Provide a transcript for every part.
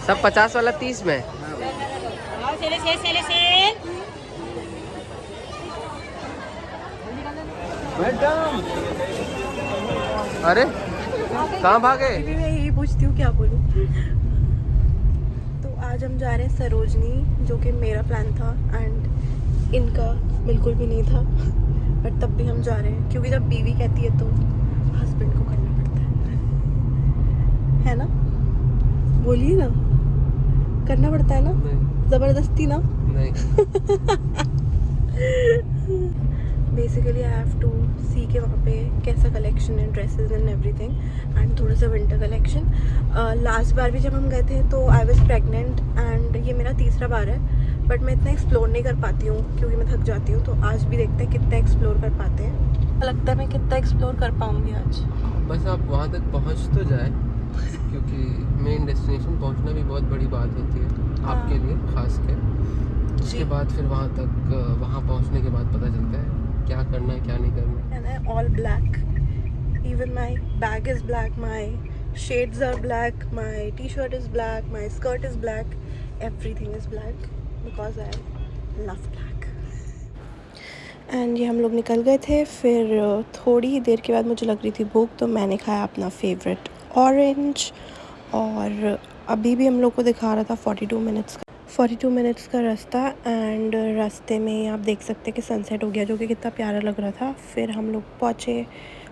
सब 50 वाला 30 में। अरे कहाँ भागे? मैं यही पूछती हूँ क्या बोलूँ। तो आज हम जा रहे हैं सरोजनी, जो कि मेरा प्लान था एंड इनका बिल्कुल भी नहीं था, बट तब भी हम जा रहे हैं क्योंकि जब बीवी कहती है तो हस्बैंड को करना पड़ता है ना? बोलिए ना, करना पड़ता है ना? नहीं। ज़बरदस्ती ना? नहीं। बेसिकली आई हैव टू सी के वहाँ पे कैसा कलेक्शन है, ड्रेसेस एंड एवरीथिंग, एंड थोड़ा सा विंटर कलेक्शन। लास्ट बार भी जब हम गए थे तो आई वाज प्रेग्नेंट एंड ये मेरा तीसरा बार है, बट मैं इतना एक्सप्लोर नहीं कर पाती हूँ क्योंकि मैं थक जाती हूँ। तो आज भी देखते हैं कितना एक्सप्लोर कर पाते हैं। लगता है मैं कितना एक्सप्लोर कर पाऊँगी आज। बस आप वहाँ तक पहुँच तो जाए, क्योंकि मेन डेस्टिनेशन पहुँचना भी बहुत बड़ी बात होती है आपके लिए खास के। उसके बाद फिर वहाँ तक वहाँ पहुँचने के बाद पता चलता है क्या करना है क्या नहीं करना है। And all black. Even my bag is black. My shades are black. My t-shirt is black. My skirt is black. Everything is black because I love black. And ये हम लोग निकल गए थे। फिर थोड़ी ही देर के बाद मुझे लग रही थी भूख, तो मैंने खाया अपना फेवरेट ऑरेंज। और अभी भी हम लोग को दिखा रहा था 42 मिनट्स का रास्ता। एंड रास्ते में आप देख सकते हैं कि सनसेट हो गया, जो कि कितना प्यारा लग रहा था। फिर हम लोग पहुँचे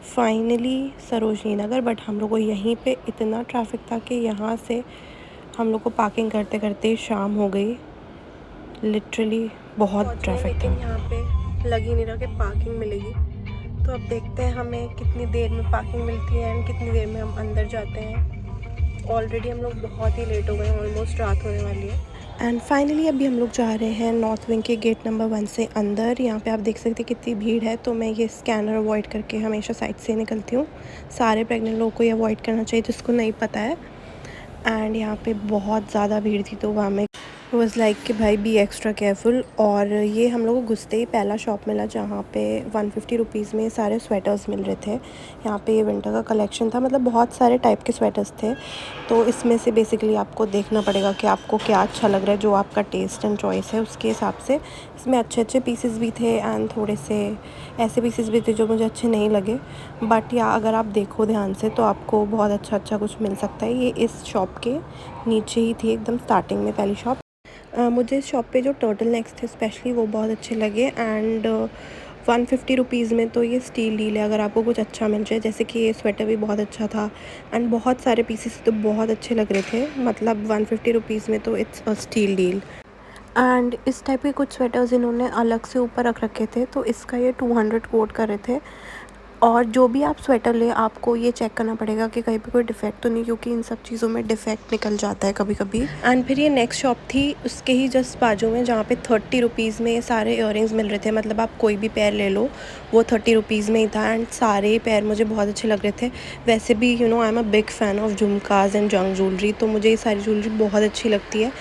फाइनली सरोजनी नगर, बट हम लोग को यहीं पे इतना ट्रैफिक था कि यहाँ से हम लोग को पार्किंग करते करते शाम हो गई। लिटरली बहुत ट्रैफिक था। यहाँ पे लग ही नहीं रहा कि पार्किंग मिलेगी, तो अब देखते हैं हमें कितनी देर में पार्किंग मिलती है एंड कितनी देर में हम अंदर जाते हैं। ऑलरेडी हम लोग बहुत ही लेट हो गए हैं, ऑलमोस्ट रात होने वाली है। एंड फाइनली अभी हम लोग जा रहे हैं नॉर्थ विंग के गेट नंबर 1 से अंदर। यहाँ पे आप देख सकते हैं कितनी भीड़ है, तो मैं ये स्कैनर अवॉइड करके हमेशा साइड से निकलती हूँ। सारे प्रेग्नेंट लोगों को ये अवॉइड करना चाहिए जिसको नहीं पता है। एंड यहाँ पे बहुत ज़्यादा भीड़ थी, तो वहाँ में वॉज लाइक कि भाई बी एक्स्ट्रा केयरफुल। और ये हम लोग को घुसते ही पहला शॉप मिला जहाँ पे 150 रुपीज़ में सारे स्वेटर्स मिल रहे थे। यहाँ पे ये विंटर का कलेक्शन था, मतलब बहुत सारे टाइप के स्वेटर्स थे। तो इसमें से बेसिकली आपको देखना पड़ेगा कि आपको क्या अच्छा लग रहा है, जो आपका टेस्ट एंड चॉइस है उसके हिसाब से। इसमें अच्छे अच्छे पीसेस भी थे एंड थोड़े से ऐसे पीसेस भी थे जो मुझे अच्छे नहीं लगे, बट या अगर आप देखो ध्यान से तो आपको बहुत अच्छा कुछ मिल सकता है। ये इस शॉप के नीचे ही थी, एकदम स्टार्टिंग में पहली शॉप। मुझे इस शॉप पे जो टर्टल नेक्स थे स्पेशली वो बहुत अच्छे लगे। एंड 150 रुपीज़ में तो ये स्टील डील है अगर आपको कुछ अच्छा मिल जाए। जैसे कि ये स्वेटर भी बहुत अच्छा था एंड बहुत सारे पीसेस तो बहुत अच्छे लग रहे थे, मतलब 150 रुपीज़ में तो it's a steal deal. And इस टाइप के कुछ स्वेटर्स इन्होंने अलग से ऊपर रख रखे थे, तो इसका ये 200 कोट कर रहे थे। और जो भी आप स्वेटर ले आपको ये चेक करना पड़ेगा कि कहीं पे कोई डिफ़ेक्ट तो नहीं, क्योंकि इन सब चीज़ों में डिफ़ेक्ट निकल जाता है कभी कभी। एंड फिर ये नेक्स्ट शॉप थी उसके ही जस्ट बाजू में, जहाँ पे 30 रुपीज़ में सारे इयररिंग्स मिल रहे थे। मतलब आप कोई भी पेयर ले लो, वो 30 रुपीज़ में ही था। एंड सारे पेयर मुझे बहुत अच्छे लग रहे थे। वैसे भी I am a big fan of झुमकाज एंड जंग ज्वेलरी, तो मुझे ये सारी ज्वेलरी बहुत अच्छी लगती है।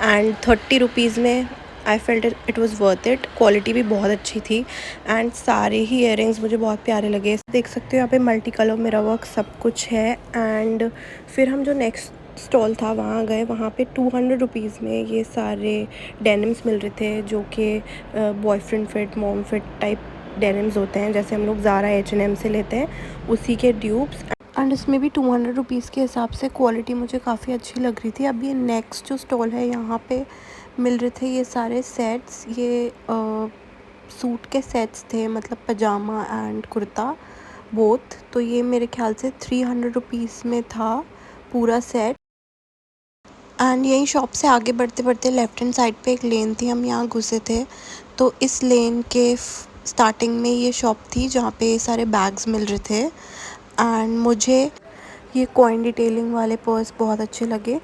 एंड 30 रुपीज़ में I felt it was worth it. Quality भी बहुत अच्छी थी एंड सारे ही इयररिंग्स मुझे बहुत प्यारे लगे। देख सकते हो यहाँ पे मल्टी कलर मिरर वर्क सब कुछ है। एंड फिर हम जो नेक्स्ट स्टॉल था वहाँ गए, वहाँ पे 200 रुपीज़ में ये सारे डेनिम्स मिल रहे थे, जो कि boyfriend fit mom fit type denims होते हैं, जैसे हम लोग ज़ारा H&M से लेते हैं उसी के ड्यूब्स। एंड इसमें भी 200 रुपीज़ के हिसाब से क्वालिटी मुझे काफ़ी अच्छी लग रही थी। अब ये नेक्स्ट जो स्टॉल है यहाँ पे मिल रहे थे ये सारे सेट्स। ये सूट के सेट्स थे, मतलब पजामा एंड कुर्ता बोथ। तो ये मेरे ख्याल से 300 रुपीज़ में था पूरा सेट। एंड यही शॉप से आगे बढ़ते बढ़ते लेफ़्ट हैंड साइड पे एक लेन थी, हम यहाँ घुसे थे। तो इस लेन के स्टार्टिंग में ये शॉप थी जहाँ पे सारे बैग्स मिल रहे थे। एंड मुझे ये कॉइन डिटेलिंग वाले पर्स बहुत अच्छे लगे।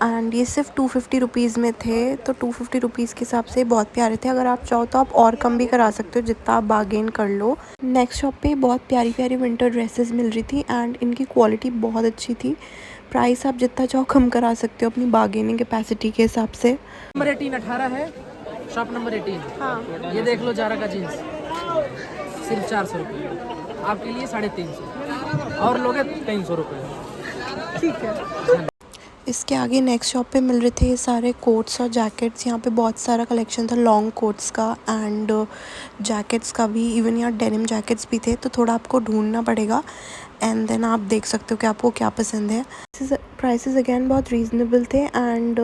एंड ये सिर्फ 250 रुपीज़ में थे, तो 250 रुपीज़ के हिसाब से बहुत प्यारे थे। अगर आप चाहो तो आप और कम भी करा सकते हो जितना आप बार्गेन कर लो। नेक्स्ट शॉप पे बहुत प्यारी प्यारी विंटर ड्रेसेस मिल रही थी एंड इनकी क्वालिटी बहुत अच्छी थी। प्राइस आप जितना चाहो कम करा सकते हो अपनी बार्गेनिंग कैपेसिटी के हिसाब से। नंबर 18 है, शॉप नंबर 18। हाँ, ये देख लो जारा का जीन्स, सिर्फ 400 रुपये, आपके लिए 350 और लोगे 300 रुपये। ठीक है। इसके आगे नेक्स्ट शॉप पे मिल रहे थे ये सारे कोट्स और जैकेट्स। यहाँ पे बहुत सारा कलेक्शन था लॉन्ग कोट्स का एंड जैकेट्स का भी, इवन यहाँ डेनिम जैकेट्स भी थे, तो थोड़ा आपको ढूंढना पड़ेगा एंड देन आप देख सकते हो कि आपको क्या पसंद है। प्राइसेस अगेन बहुत रीज़नेबल थे एंड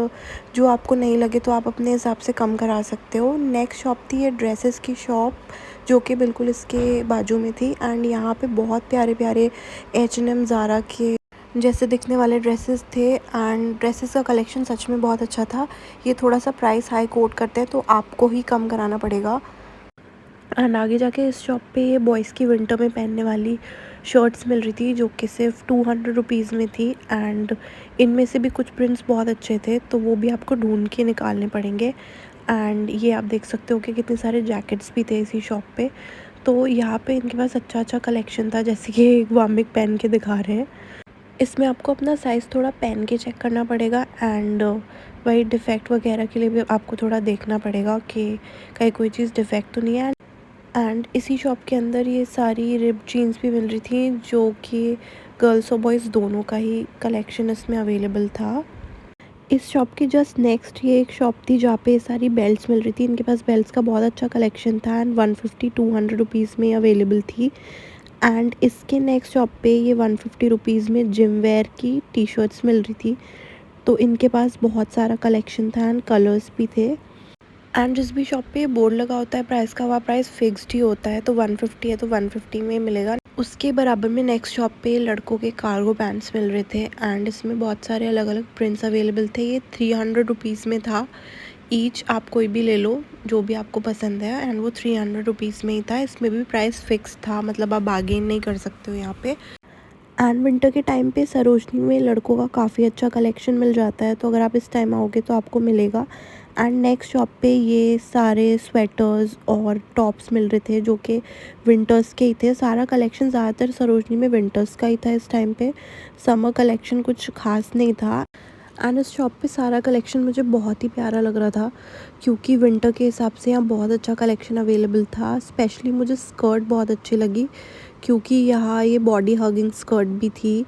जो आपको नहीं लगे तो आप अपने हिसाब से कम करा सकते हो। नेक्स्ट शॉप थी ये ड्रेसेस की शॉप, जो कि बिल्कुल इसके बाजू में थी एंड यहाँ पे बहुत प्यारे प्यारे H&M ज़ारा के जैसे दिखने वाले ड्रेसेस थे एंड ड्रेसेस का कलेक्शन सच में बहुत अच्छा था। ये थोड़ा सा प्राइस हाई कोट करते हैं तो आपको ही कम कराना पड़ेगा। एंड आगे जाके इस शॉप पे ये बॉयज़ की विंटर में पहनने वाली शर्ट्स मिल रही थी, जो कि सिर्फ 200 रुपीज़ में थी एंड इनमें से भी कुछ प्रिंट्स बहुत अच्छे थे, तो वो भी आपको ढूंढ के निकालने पड़ेंगे। एंड ये आप देख सकते हो कि कितने सारे जैकेट्स भी थे इसी शॉप पे। तो यहाँ पे इनके पास अच्छा अच्छा कलेक्शन था, जैसे कि एक वामिक पहन के दिखा रहे हैं। इसमें आपको अपना साइज़ थोड़ा पहन के चेक करना पड़ेगा एंड वही डिफ़ेक्ट वगैरह के लिए भी आपको थोड़ा देखना पड़ेगा कि कहीं कोई चीज़ डिफ़ेक्ट तो नहीं है। एंड इसी शॉप के अंदर ये सारी रिप्ड जीन्स भी मिल रही थी, जो कि गर्ल्स और बॉयज़ दोनों का ही कलेक्शन इसमें अवेलेबल था। इस शॉप के जस्ट नेक्स्ट ये एक शॉप थी जहाँ पे सारी बेल्ट्स मिल रही थी। इनके पास बेल्ट्स का बहुत अच्छा कलेक्शन था एंड 150-200 रुपीज़ में अवेलेबल थी। एंड इसके नेक्स्ट शॉप पे ये 150 रुपीज़ में जिम वेयर की टी शर्ट्स मिल रही थी। तो इनके पास बहुत सारा कलेक्शन था एंड कलर्स भी थे। एंड जिस भी शॉप पे बोर्ड लगा होता है प्राइस का, वह प्राइस फिक्स्ड ही होता है, तो 150 है तो 150 में मिलेगा। उसके बराबर में नेक्स्ट शॉप पे लड़कों के कार्गो पैंट्स मिल रहे थे एंड इसमें बहुत सारे अलग अलग प्रिंट्स अवेलेबल थे। ये 300 रुपीज़ में था ईच, आप कोई भी ले लो जो भी आपको पसंद है एंड वो 300 रुपीज़ में ही था। इसमें भी प्राइस फिक्स था, मतलब आप बार्गेन नहीं कर सकते हो यहाँ पे। एंड विंटर के टाइम पे सरोजनी में लड़कों का काफ़ी अच्छा कलेक्शन मिल जाता है, तो अगर आप इस टाइम आओगे तो आपको मिलेगा। एंड नेक्स्ट शॉप पे ये सारे स्वेटर्स और टॉप्स मिल रहे थे, जो कि विंटर्स के ही थे। सारा कलेक्शन ज़्यादातर सरोजनी में विंटर्स का ही था इस टाइम पे, समर कलेक्शन कुछ खास नहीं था। एंड इस शॉप पे सारा कलेक्शन मुझे बहुत ही प्यारा लग रहा था, क्योंकि विंटर के हिसाब से यहाँ बहुत अच्छा कलेक्शन अवेलेबल था। स्पेशली मुझे स्कर्ट बहुत अच्छी लगी, क्योंकि यहाँ ये बॉडी हगिंग स्कर्ट भी थी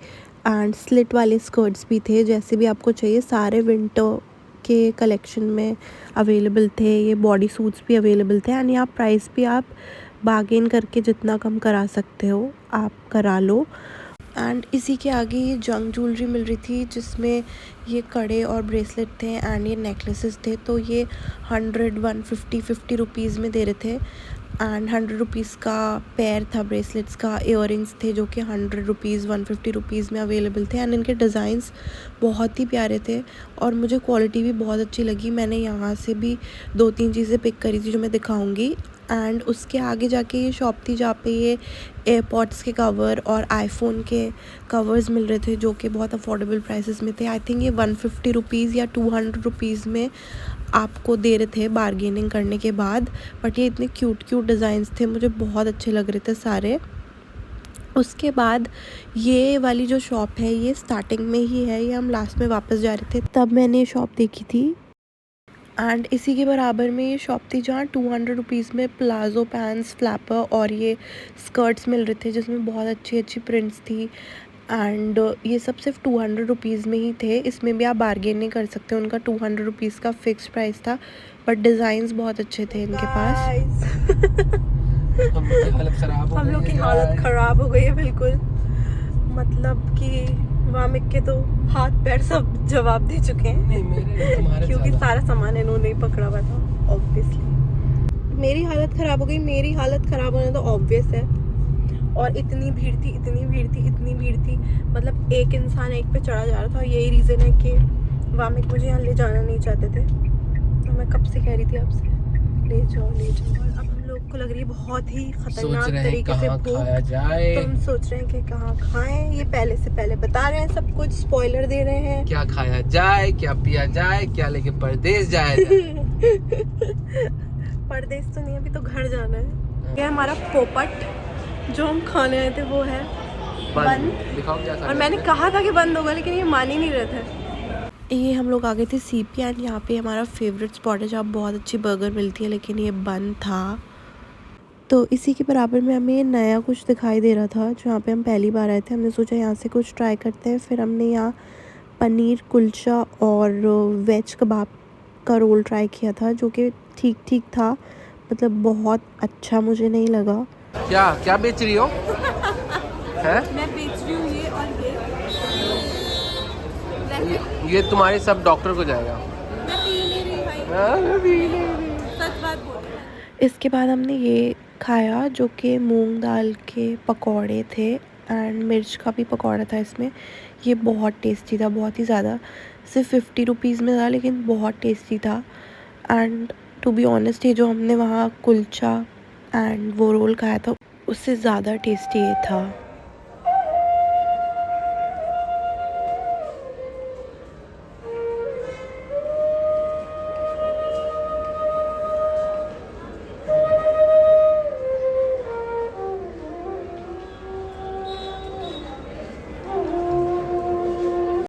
एंड स्लिट वाले स्कर्ट्स भी थे, जैसे भी आपको चाहिए सारे विंटर के कलेक्शन में अवेलेबल थे। ये बॉडी सूट्स भी अवेलेबल थे एंड यहाँ प्राइस भी आप बार्गेन करके जितना कम करा सकते हो आप करा लो। एंड इसी के आगे ये जंग ज्वेलरी मिल रही थी, जिसमें ये कड़े और ब्रेसलेट थे एंड ये नेकलेसेस थे। तो ये 100, 150, 50 रुपीज़ में दे रहे थे एंड 100 रुपीज़ का पेयर था ब्रेसलेट्स का। इयररिंग्स थे जो कि 100 रुपीज़, 150 रुपीज़ में अवेलेबल थे एंड इनके डिज़ाइंस बहुत ही प्यारे थे और मुझे क्वालिटी भी बहुत अच्छी लगी। मैंने यहाँ से भी 2-3 चीज़ें पिक करी थी जो मैं दिखाऊंगी। एंड उसके आगे जाके ये शॉप थी जहाँ पे ये एयरपॉड्स के कवर और आईफोन के कवर्स मिल रहे थे, जो कि बहुत अफोर्डेबल प्राइसेस में थे। आई थिंक ये 150 रुपीज़ या 200 रुपीज़ में आपको दे रहे थे बार्गेनिंग करने के बाद। बट ये इतने क्यूट क्यूट डिज़ाइंस थे, मुझे बहुत अच्छे लग रहे थे सारे। उसके बाद ये वाली जो शॉप है ये स्टार्टिंग में ही है, ये हम लास्ट में वापस जा रहे थे तब मैंने ये शॉप देखी थी। एंड इसी के बराबर में ये शॉप थी जहाँ 200 रुपीज़ में प्लाजो पैंट्स, फ्लैपर और ये स्कर्ट्स मिल रहे थे, जिसमें बहुत अच्छी अच्छी प्रिंट्स थी। एंड ये सब सिर्फ 200 रुपीज़ में ही थे, इसमें भी आप बार्गेन नहीं कर सकते। उनका 200 रुपीज़ का फिक्स प्राइस था, बट डिज़ाइंस बहुत अच्छे थे इनके पास। हम लोग की हालत खराब हो हम गई लोग की है हालत यार। ख़राब हो गई है बिल्कुल, मतलब कि वामिक के तो हाथ पैर सब जवाब दे चुके हैं। नहीं मेरे तुम्हारे क्योंकि ज़्यादा। सारा सामान इन्होंने ही पकड़ा हुआ था ऑब्वियसली। मेरी हालत ख़राब हो गई, मेरी हालत ख़राब होना तो ऑब्वियस है। और इतनी भीड़ थी, इतनी भीड़ थी, इतनी भीड़ थी, मतलब एक इंसान एक पे चढ़ा जा रहा था। यही रीज़न है कि वामिक मुझे यहाँ ले जाना नहीं चाहते थे, तो मैं कब से कह रही थी आपसे ले जाओ ले जाओ। और अब हम लोग को लग रही है बहुत ही खतरनाक तरीके से कहाँ भूख, खाया जाए। तो हम सोच रहे हैं कि कहाँ खाएं। ये पहले बता रहे हैं, सब कुछ स्पॉइलर दे रहे हैं। क्या खाया जाए, क्या पिया जाए, क्या लेके परदेश जाए। परदेश तो नहीं, अभी तो घर जाना है। ये हमारा पोपट जो हम खाने आए थे वो है बंद। दिखाओ क्या खाया और मैंने कहा था कि बंद होगा, लेकिन ये मान ही नहीं रहे थे। ये हम लोग आ गए थे CP एंड यहाँ पे हमारा फेवरेट स्पॉट है जहाँ बहुत अच्छी बर्गर मिलती है, लेकिन ये बंद था। तो इसी के बराबर में हमें नया कुछ दिखाई दे रहा था जहाँ पे हम पहली बार आए थे। हमने सोचा यहाँ से कुछ ट्राई करते हैं, फिर हमने यहाँ पनीर कुलचा और वेज कबाब का रोल ट्राई किया था, जो कि ठीक ठीक था, मतलब बहुत अच्छा मुझे नहीं लगा। क्या क्या बेच रही हो? है मैं बेच रही हूँ ये और ये तुम्हारे सब डॉक्टर को जाएगा। मैं पी नहीं रही भाई, मैं भी नहीं। सच बात बोल रही हूँ। इसके बाद हमने ये खाया जो कि मूंग दाल के पकौड़े थे एंड मिर्च का भी पकौड़ा था इसमें। ये बहुत टेस्टी था, बहुत ही ज़्यादा। सिर्फ 50 रुपीज़ में था लेकिन बहुत टेस्टी था। एंड टू बी ऑनेस्ट, ये जो हमने वहाँ कुलचा एंड वो रोल खाया था उससे ज़्यादा टेस्टी ये था।